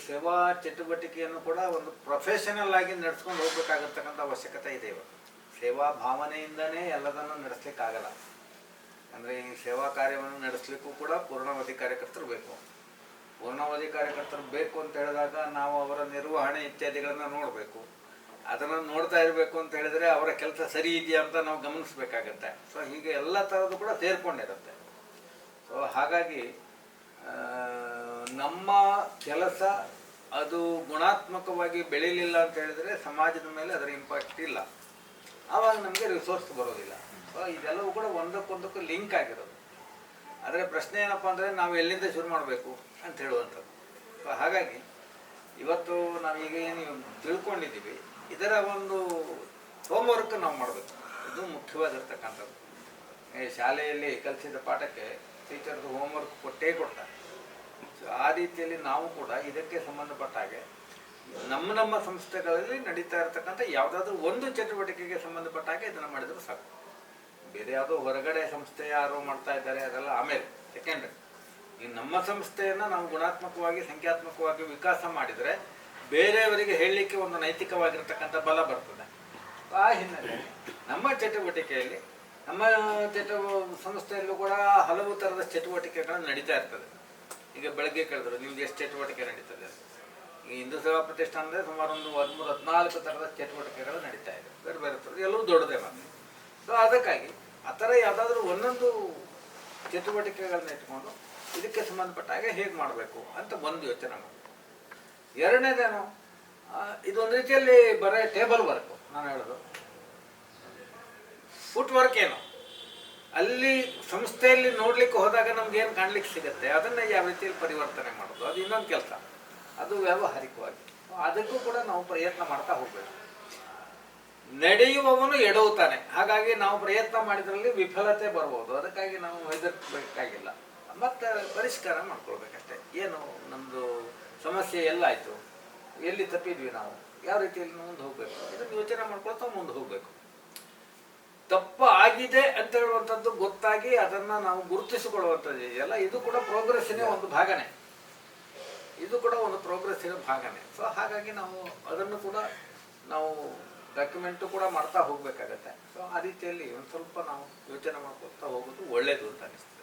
ಸೇವಾ ಚಟುವಟಿಕೆಯನ್ನು ಕೂಡ ಒಂದು ಪ್ರೊಫೆಷನಲ್ ಆಗಿ ನಡೆಸ್ಕೊಂಡು ಹೋಗ್ಬೇಕಾಗಿರ್ತಕ್ಕಂಥ ಅವಶ್ಯಕತೆ ಇದೆ. ಇವಾಗ ಸೇವಾ ಭಾವನೆಯಿಂದನೇ ಎಲ್ಲದನ್ನು ನಡೆಸಲಿಕ್ಕಾಗಲ್ಲ. ಅಂದರೆ ಈ ಸೇವಾ ಕಾರ್ಯವನ್ನು ನಡೆಸಲಿಕ್ಕೂ ಕೂಡ ಪೂರ್ಣಾವಧಿ ಕಾರ್ಯಕರ್ತರು ಬೇಕು. ಪೂರ್ಣಾವಧಿ ಕಾರ್ಯಕರ್ತರು ಬೇಕು ಅಂತ ಹೇಳಿದಾಗ ನಾವು ಅವರ ನಿರ್ವಹಣೆ ಇತ್ಯಾದಿಗಳನ್ನು ನೋಡಬೇಕು. ಅದನ್ನು ನೋಡ್ತಾ ಇರಬೇಕು ಅಂತ ಹೇಳಿದರೆ ಅವರ ಕೆಲಸ ಸರಿ ಇದೆಯಾ ಅಂತ ನಾವು ಗಮನಿಸಬೇಕಾಗತ್ತೆ. ಸೊ ಹೀಗೆ ಎಲ್ಲ ಥರದ್ದು ಕೂಡ ಸೇರಿಕೊಂಡಿರುತ್ತೆ. ಸೊ ಹಾಗಾಗಿ ನಮ್ಮ ಕೆಲಸ ಅದು ಗುಣಾತ್ಮಕವಾಗಿ ಬೆಳೀಲಿಲ್ಲ ಅಂತ ಹೇಳಿದರೆ ಸಮಾಜದ ಮೇಲೆ ಅದರ ಇಂಪ್ಯಾಕ್ಟ್ ಇಲ್ಲ. ಆವಾಗ ನಮಗೆ ರಿಸೋರ್ಸ್ ಬರೋದಿಲ್ಲ. ಸೊ ಇದೆಲ್ಲವೂ ಕೂಡ ಒಂದಕ್ಕೊಂದಕ್ಕೂ ಲಿಂಕ್ ಆಗಿರೋದು. ಆದರೆ ಪ್ರಶ್ನೆ ಏನಪ್ಪ ಅಂದರೆ ನಾವು ಎಲ್ಲಿಂದ ಶುರು ಮಾಡಬೇಕು ಅಂತ ಹೇಳುವಂಥದ್ದು. ಸೊ ಹಾಗಾಗಿ ಇವತ್ತು ನಾವೀಗ ಏನು ತಿಳ್ಕೊಂಡಿದ್ದೀವಿ, ಇದರ ಒಂದು ಹೋಮ್ವರ್ಕ್ ನಾವು ಮಾಡಬೇಕು. ಇದು ಮುಖ್ಯವಾಗಿರ್ತಕ್ಕಂಥದ್ದು. ಶಾಲೆಯಲ್ಲಿ ಕಲಿಸಿದ ಪಾಠಕ್ಕೆ ಟೀಚರ್ದು ಹೋಮ್ವರ್ಕ್ ಕೊಟ್ಟೇ ಕೊಡ್ತಾರೆ. ಸೊ ಆ ರೀತಿಯಲ್ಲಿ ನಾವು ಕೂಡ ಇದಕ್ಕೆ ಸಂಬಂಧಪಟ್ಟ ಹಾಗೆ ನಮ್ಮ ಸಂಸ್ಥೆಗಳಲ್ಲಿ ನಡೀತಾ ಇರತಕ್ಕಂಥ ಯಾವುದಾದ್ರೂ ಒಂದು ಚಟುವಟಿಕೆಗೆ ಸಂಬಂಧಪಟ್ಟ ಹಾಗೆ ಇದನ್ನು ಮಾಡಿದರೂ ಸಾಕು. ಬೇರೆ ಯಾವುದೋ ಹೊರಗಡೆ ಸಂಸ್ಥೆ ಯಾರೋ ಮಾಡ್ತಾ ಇದ್ದಾರೆ ಅದೆಲ್ಲ ಆಮೇಲೆ ಸೆಕೆಂಡ್ರಿ. ಈ ನಮ್ಮ ಸಂಸ್ಥೆಯನ್ನು ನಾವು ಗುಣಾತ್ಮಕವಾಗಿ ಸಂಖ್ಯಾತ್ಮಕವಾಗಿ ವಿಕಾಸ ಮಾಡಿದರೆ ಬೇರೆಯವರಿಗೆ ಹೇಳಲಿಕ್ಕೆ ಒಂದು ನೈತಿಕವಾಗಿರ್ತಕ್ಕಂಥ ಬಲ ಬರ್ತದೆ. ಆ ಹಿನ್ನೆಲೆಯಲ್ಲಿ ನಮ್ಮ ಚಟುವಟಿಕೆಯಲ್ಲಿ ನಮ್ಮ ಸಂಸ್ಥೆಯಲ್ಲೂ ಕೂಡ ಹಲವು ಥರದ ಚಟುವಟಿಕೆಗಳು ನಡೀತಾ ಇರ್ತದೆ. ಈಗ ಬೆಳಗ್ಗೆ ಕೇಳಿದ್ರು ನಿಮ್ದು ಎಷ್ಟು ಚಟುವಟಿಕೆ ನಡೀತದೆ. ಈ ಹಿಂದೂ ಸೇವಾ ಪ್ರತಿಷ್ಠಾನದಲ್ಲಿ ಸುಮಾರು ಒಂದು 13-14 ಥರದ ಚಟುವಟಿಕೆಗಳು ನಡೀತಾ ಇದೆ. ಬೇರೆ ಬೇರೆ ಥರದ್ದು ಎಲ್ಲವೂ ದೊಡ್ಡದೇ ಮಾತ್ರ. ಸೊ ಅದಕ್ಕಾಗಿ ಆ ಥರ ಯಾವುದಾದ್ರೂ ಒಂದೊಂದು ಚಟುವಟಿಕೆಗಳನ್ನ ಇಟ್ಕೊಂಡು ಇದಕ್ಕೆ ಸಂಬಂಧಪಟ್ಟ ಹಾಗೆ ಹೇಗೆ ಮಾಡಬೇಕು ಅಂತ ಒಂದು ಯೋಚನೆ ಮಾಡಬೇಕು. ಎರಡನೇದೇನು, ಇದೊಂದು ರೀತಿಯಲ್ಲಿ ಬರೀ ಟೇಬಲ್ ವರ್ಕು. ನಾನು ಹೇಳೋದು ಫುಟ್ ವರ್ಕ್ ಏನು, ಅಲ್ಲಿ ಸಂಸ್ಥೆಯಲ್ಲಿ ನೋಡ್ಲಿಕ್ಕೆ ಹೋದಾಗ ನಮ್ಗೆ ಏನು ಕಾಣ್ಲಿಕ್ಕೆ ಸಿಗುತ್ತೆ ಅದನ್ನು ಯಾವ ರೀತಿಯಲ್ಲಿ ಪರಿವರ್ತನೆ ಮಾಡೋದು, ಅದು ಇನ್ನೊಂದು ಕೆಲಸ. ಅದು ವ್ಯಾವಹಾರಿಕವಾಗಿ ಅದಕ್ಕೂ ಕೂಡ ನಾವು ಪ್ರಯತ್ನ ಮಾಡ್ತಾ ಹೋಗ್ಬೇಕು. ನಡೆಯುವವನು ಎಡವುತ್ತಾನೆ. ಹಾಗಾಗಿ ನಾವು ಪ್ರಯತ್ನ ಮಾಡಿದ್ರಲ್ಲಿ ವಿಫಲತೆ ಬರ್ಬೋದು. ಅದಕ್ಕಾಗಿ ನಾವು ಹೆದರ್ಬೇಕಾಗಿಲ್ಲ, ಮತ್ತು ಪರಿಷ್ಕಾರ ಮಾಡ್ಕೊಳ್ಬೇಕಷ್ಟೆ. ಏನು ನಮ್ಮದು ಸಮಸ್ಯೆ ಎಲ್ಲಾಯಿತು, ಎಲ್ಲಿ ತಪ್ಪಿದ್ವಿ, ನಾವು ಯಾವ ರೀತಿಯಲ್ಲಿ ಮುಂದೆ ಹೋಗಬೇಕು, ಇದನ್ನು ಯೋಚನೆ ಮಾಡ್ಕೊಳ್ತಾ ಮುಂದೆ ಹೋಗಬೇಕು. ತಪ್ಪು ಆಗಿದೆ ಅಂತ ಹೇಳುವಂಥದ್ದು ಗೊತ್ತಾಗಿ ಅದನ್ನು ನಾವು ಗುರುತಿಸಿಕೊಳ್ಳುವಂಥದ್ದು ಇದೆಯಲ್ಲ, ಇದು ಕೂಡ ಪ್ರೋಗ್ರೆಸ್ಸಿನ ಒಂದು ಭಾಗನೇ. ಇದು ಕೂಡ ಒಂದು ಪ್ರೋಗ್ರೆಸ್ಸಿನ ಭಾಗನೇ. ಸೊ ಹಾಗಾಗಿ ನಾವು ಅದನ್ನು ಕೂಡ ನಾವು ಡಾಕ್ಯುಮೆಂಟು ಕೂಡ ಮಾಡ್ತಾ ಹೋಗಬೇಕಾಗತ್ತೆ. ಸೊ ಆ ರೀತಿಯಲ್ಲಿ ಒಂದು ಸ್ವಲ್ಪ ನಾವು ಯೋಚನೆ ಮಾಡ್ಕೊಳ್ತಾ ಹೋಗೋದು ಒಳ್ಳೆಯದು ಅಂತ ಅನಿಸ್ತದೆ.